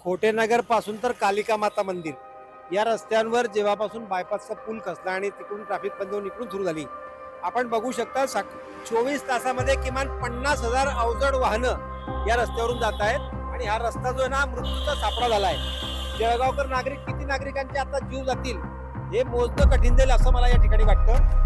खोटेनगर पासून तर कालिका माता मंदिर या रस्त्यांवर जेव्हापासून बायपासचा पूल खचला आणि तिकडून ट्रॅफिक बंद होऊन इकडून सुरू झाली, आपण बघू शकता 24 तासामध्ये किमान 50,000 अवजड वाहनं या रस्त्यावरून जात आहेत. आणि हा रस्ता जो आहे ना, मृत्यूचा सापळा झाला आहे. जळगावकर नागरिक किती नागरिकांचे आता जीव जातील हे मोजणं कठीण जाईल असं मला या ठिकाणी वाटतं.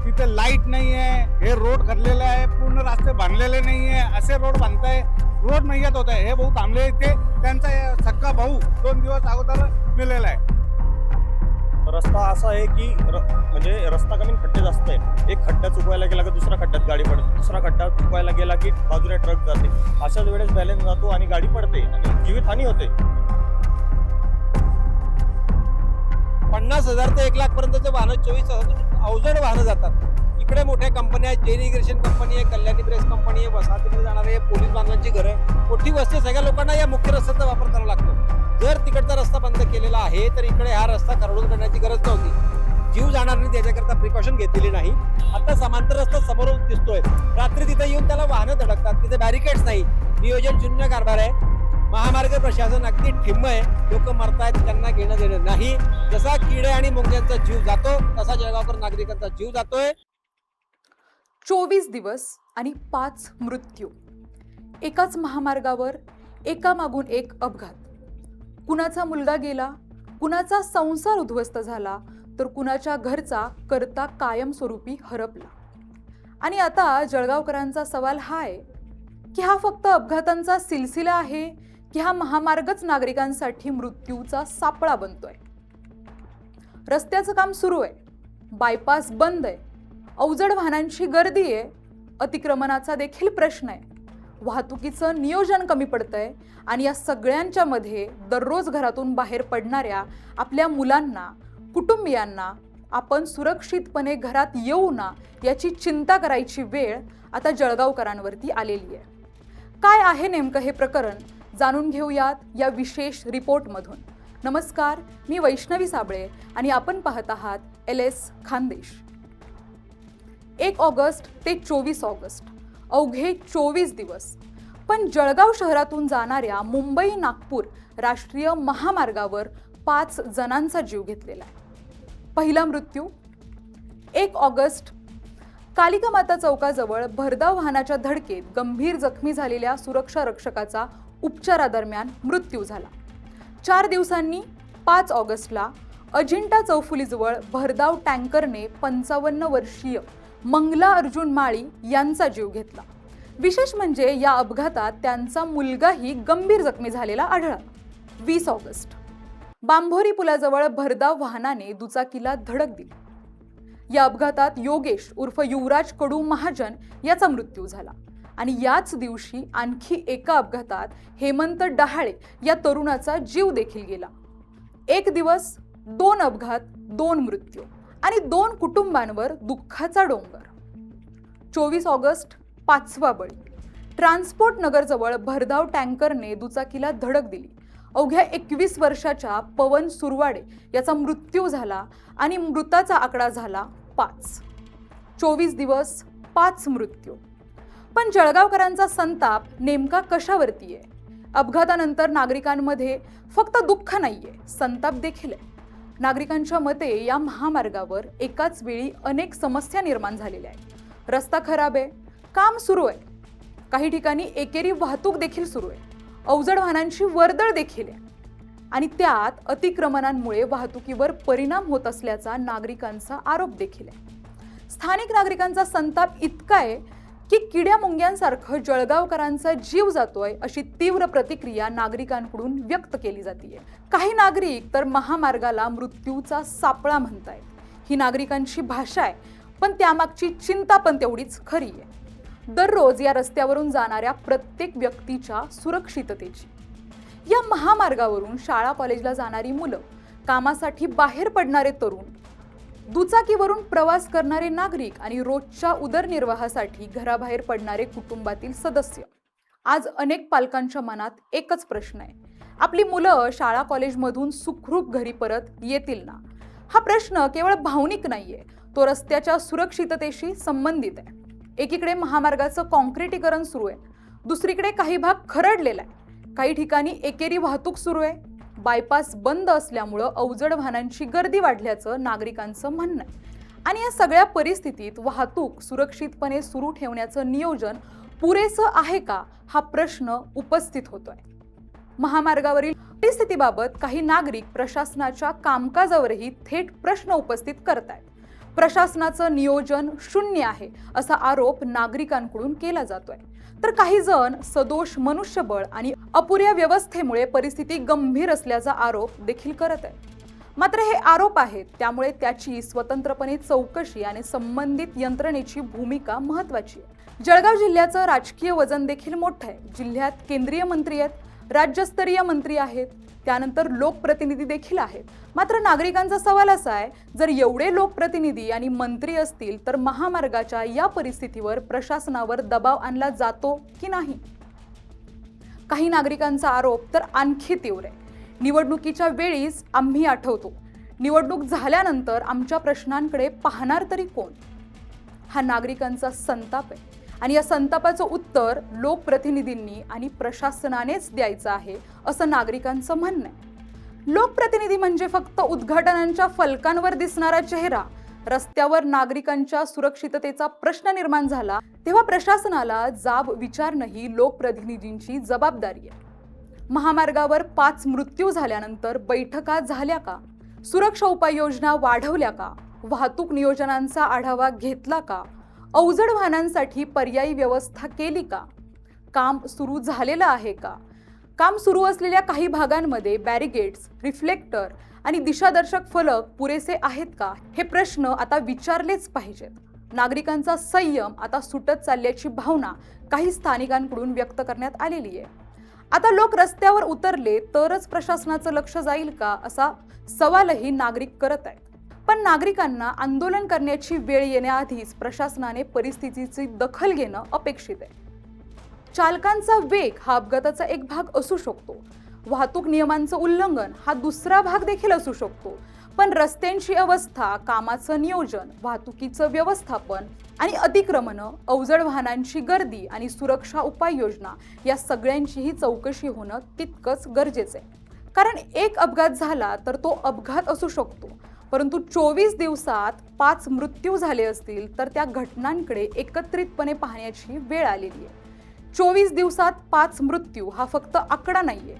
तिथे लाईट नाही आहे, हे रोड करलेले आहे, पूर्ण रस्ते बांधलेले नाही आहे, असे रोड बांधताय. रोड नाही येत होत आहे. हे भाऊ थांबले इथे, त्यांचा सक्का भाऊ 2 दिवस अगोदर मेलेला आहे. रस्ता असा आहे की म्हणजे रस्ता कमी खड्डे जास्त आहे. एक खड्डा चुकवायला गेला की दुसरा खड्ड्यात गाडी पडते, दुसरा खड्डा चुकवायला गेला की बाजूला ट्रक जाते. अशाच वेळेस बॅलन्स जातो आणि गाडी पडते आणि जीवितहानी होते. 50,000 ते 1,00,000 पर्यंतचे वाहनं 24 तासातून अवजड वाहनं जातात. इकडे मोठ्या कंपन्या आहेत, जेन इरिगेशन कंपनी आहे, कल्याणी प्रेस कंपनी आहे, वसाहतीमध्ये जाणारे पोलीस बांधवांची घरं, मोठी वस्ती. सगळ्या लोकांना या मुख्य रस्त्याचा वापर करावा लागतो. जर तिकडचा रस्ता बंद केलेला आहे तर इकडे हा रस्ता खरडून करण्याची गरज नव्हती. जीव जाणार नाही त्याच्याकरता प्रिकॉशन घेतलेली नाही. आता समांतर रस्ता समोर दिसतोय. रात्री तिथे येऊन त्याला वाहनं धडकतात. तिथे बॅरिकेड्स नाही, नियोजन शून्य कारभार आहे. महामार्ग प्रशासन अगदी ठिम्म आहे. लोक मरतायत, त्यांना घेणं देणं नाही. जसा किडे आणि मुंग्यांचा जीव जातो तसा जळगावकर नागरिकांचा जीव जातोय. 24 दिवस आणि 5 मृत्यू. एकाच महामार्गावर एकामागून एक अपघात. कुणाचा मुलगा गेला, कुणाचा संसार उद्ध्वस्त झाला, तर कुणाच्या घरचा करता कायमस्वरूपी हरपला. आणि आता जळगावकरांचा सवाल हा आहे की हा फक्त अपघातांचा सिलसिला आहे की हा महामार्गच नागरिकांसाठी मृत्यूचा सापळा बनतोय. रस्त्याचं काम सुरू आहे, बायपास बंद आहे, अवजड वाहनांची गर्दी आहे, अतिक्रमणाचा देखील प्रश्न आहे, वाहतुकीचं नियोजन कमी पडतंय. आणि या सगळ्यांच्या मध्ये दररोज घरातून बाहेर पडणाऱ्या आपल्या मुलांना, कुटुंबियांना आपण सुरक्षितपणे घरात येऊ ना याची चिंता करायची वेळ आता जळगावकरांवरती आलेली आहे. काय आहे नेमकं हे प्रकरण जाणून घेऊयात या विशेष रिपोर्टमधून. नमस्कार, मी वैष्णवी साबळे आणि आपण पाहत आहात LS खानदेश. 1 ऑगस्ट ते 24 ऑगस्ट अवघे 24 दिवस. पण जळगाव शहरातून जाणाऱ्या मुंबई नागपूर राष्ट्रीय महामार्गावर 5 जणांचा जीव घेतलेला आहे. पहिला मृत्यू 1 ऑगस्ट कालिका माता चौकाजवळ भरधाव वाहनाच्या धडकेत गंभीर जखमी झालेल्या सुरक्षा रक्षकाचा उपचारादरम्यान मृत्यू झाला. 4 दिवसांनी 5 ऑगस्टला अजिंठा चौफुलीजवळ भरधाव टँकरने 55 वर्षीय मंगला अर्जुन माळी यांचा जीव घेतला. विशेष म्हणजे या अपघातात त्यांचा मुलगाही गंभीर जखमी झालेला आढळला. 20 ऑगस्ट बांभोरी पुलाजवळ भरधाव वाहनाने दुचाकीला धडक दिली. या अपघातात योगेश उर्फ युवराज कडू महाजन याचा मृत्यू झाला. आणि याच दिवशी आणखी एका अपघातात हेमंत डहाळे या तरुणाचा जीव देखील गेला. 1 दिवस, 2 अपघात, 2 मृत्यू आणि 2 कुटुंबांवर दुःखाचा डोंगर. 24 ऑगस्ट 5वा बळी. ट्रान्सपोर्ट नगरजवळ भरधाव टँकरने दुचाकीला धडक दिली. अवघ्या 21 वर्षाच्या पवन सुरवाडे याचा मृत्यू झाला आणि मृताचा आकडा झाला 5. 24 दिवस, 5 मृत्यू. पण जळगावकरांचा संताप नेमका कशावरती आहे? अपघातानंतर नागरिकांमध्ये फक्त दुःख नाहीये, संताप देखील आहे. नागरिकांच्या मते या महामार्गावर एकाच वेळी अनेक समस्या निर्माण झालेल्या आहेत. रस्ता खराब आहे, काम सुरू आहे, काही ठिकाणी एकेरी वाहतूक देखील सुरू आहे, अवजड वाहनांची वर्दळ देखील आहे आणि त्यात अतिक्रमणांमुळे वाहतुकीवर परिणाम होत असल्याचा नागरिकांचा आरोप देखील आहे. स्थानिक नागरिकांचा संताप इतका आहे की किड्या मुंग्यांसारखं जळगावकरांचा जीव जातोय अशी तीव्र प्रतिक्रिया नागरिकांकडून व्यक्त केली जाते. काही नागरिक तर महामार्गाला मृत्यूचा सापळा म्हणतायत. ही नागरिकांची भाषा आहे, पण त्यामागची चिंता पण तेवढीच खरी आहे. दररोज या रस्त्यावरून जाणाऱ्या प्रत्येक व्यक्तीच्या सुरक्षिततेची. या महामार्गावरून शाळा कॉलेजला जाणारी मुलं, कामासाठी बाहेर पडणारे तरुण, दुचाकीवरून प्रवास करणारे नागरिक आणि रोजच्या उदरनिर्वाहासाठी घराबाहेर पडणारे कुटुंबातील सदस्य. आज अनेक पालकांच्या मनात एकच प्रश्न आहे, आपली मुलं शाळा कॉलेजमधून सुखरूप घरी परत येतील ना? हा प्रश्न केवळ भावनिक नाहीये, तो रस्त्याच्या सुरक्षिततेशी संबंधित आहे. एकीकडे महामार्गाचं काँक्रिटीकरण सुरू आहे, दुसरीकडे काही भाग खरडलेला आहे, काही ठिकाणी एकेरी वाहतूक सुरू आहे, बायपास बंद असल्यामुळं अवजड वाहनांची गर्दी वाढल्याचं नागरिकांचं म्हणणं आहे. आणि या सगळ्या परिस्थितीत वाहतूक सुरक्षितपणे सुरू ठेवण्याचं नियोजन पुरेसं आहे का हा प्रश्न उपस्थित होतोय. महामार्गावरील परिस्थितीबाबत काही नागरिक प्रशासनाच्या कामकाजावरही थेट प्रश्न उपस्थित करतायत. प्रशासनाचं नियोजन शून्य आहे असा आरोप नागरिकांकडून केला जातोय, तर काही जण सदोष मनुष्यबळ आणि अपुऱ्या व्यवस्थेमुळे परिस्थिती गंभीर असल्याचा आरोप देखील करत आहेत. मात्र हे आरोप आहेत, त्यामुळे त्याची स्वतंत्रपणे चौकशी आणि संबंधित यंत्रणेची भूमिका महत्त्वाची आहे. जळगाव जिल्ह्याचं राजकीय वजन देखील मोठं आहे. जिल्ह्यात केंद्रीय मंत्री आहेत, राज्यस्तरीय मंत्री आहेत, त्यानंतर लोकप्रतिनिधी देखील आहेत. मात्र नागरिकांचा सवाल असा आहे, जर एवढे लोकप्रतिनिधी आणि मंत्री असतील तर महामार्गाच्या या परिस्थितीवर प्रशासनावर दबाव आणला जातो की नाही? काही नागरिकांचा आरोप तर आणखी तीव्र आहे. निवडणुकीच्या वेळीच आम्ही आठवतो, निवडणूक झाल्यानंतर आमच्या प्रश्नांकडे पाहणार तरी कोण? हा नागरिकांचा संताप आहे आणि या संतापाचं उत्तर लोकप्रतिनिधींनी आणि प्रशासनानेच द्यायचं आहे असं नागरिकांचं म्हणणं आहे. लोकप्रतिनिधी म्हणजे फक्त उद्घाटनांच्या फलकांवर दिसणारा चेहरा. रस्त्यावर नागरिकांच्या सुरक्षिततेचा प्रश्न निर्माण झाला तेव्हा प्रशासनाला जाब विचारणं ही लोकप्रतिनिधींची जबाबदारी आहे. महामार्गावर 5 मृत्यू झाल्यानंतर बैठका झाल्या का? सुरक्षा उपाययोजना वाढवल्या का? वाहतूक नियोजनांचा आढावा घेतला का? अवजड वाहनांसाठी पर्यायी व्यवस्था केली का? काम सुरू झालेलं आहे का? काम सुरू असलेल्या काही भागांमध्ये बॅरिगेड्स, रिफ्लेक्टर आणि दिशादर्शक फलक पुरेसे आहेत का? हे प्रश्न आता विचारलेच पाहिजेत. नागरिकांचा संयम आता सुटत चालल्याची भावना काही स्थानिकांकडून व्यक्त करण्यात आलेली आहे. आता लोक रस्त्यावर उतरले तरच प्रशासनाचं लक्ष जाईल का असा सवालही नागरिक करत आहेत. पण नागरिकांना आंदोलन करण्याची वेळ येण्याआधीच प्रशासनाने परिस्थितीची दखल घेणं अपेक्षित आहे. चालकांचा वेग हा अपघाताचा एक भाग असू शकतो, वाहतूक नियमांचं उल्लंघन हा दुसरा भाग देखील असू शकतो. पण रस्त्यांची अवस्था, कामाचं नियोजन, वाहतुकीचं व्यवस्थापन आणि अतिक्रमणं, अवजड वाहनांची गर्दी आणि सुरक्षा उपाययोजना या सगळ्यांचीही चौकशी होणं तितकंच गरजेचं आहे. कारण एक अपघात झाला तर तो अपघात असू शकतो, परंतु 24 दिवसात 5 मृत्यू झाले असतील तर त्या घटनांकडे एकत्रितपणे पाहण्याची वेळ आलेली आहे. 24 दिवसात 5 मृत्यू हा फक्त आकडा नाहीये.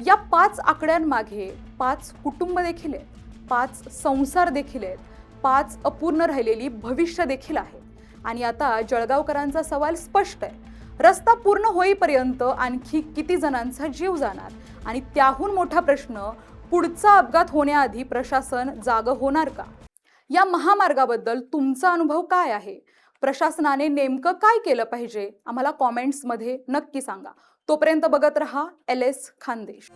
या 5 आकड्यांमागे 5 कुटुंब देखील आहेत, 5 संसार देखील आहेत, 5 अपूर्ण राहिलेली भविष्य देखील आहे. आणि आता जळगावकरांचा सवाल स्पष्ट आहे. रस्ता पूर्ण होईपर्यंत आणखी किती जणांचा जीव जाणार? आणि त्याहून मोठा प्रश्न, पुढचा अपघात होण्याआधी प्रशासन जागं होणार का? या महामार्गाबद्दल तुमचा अनुभव काय आहे? प्रशासनाने नेमकं काय केलं पाहिजे? आम्हाला कॉमेंट्समध्ये नक्की सांगा. तोपर्यंत बघत रहा LS खानदेश.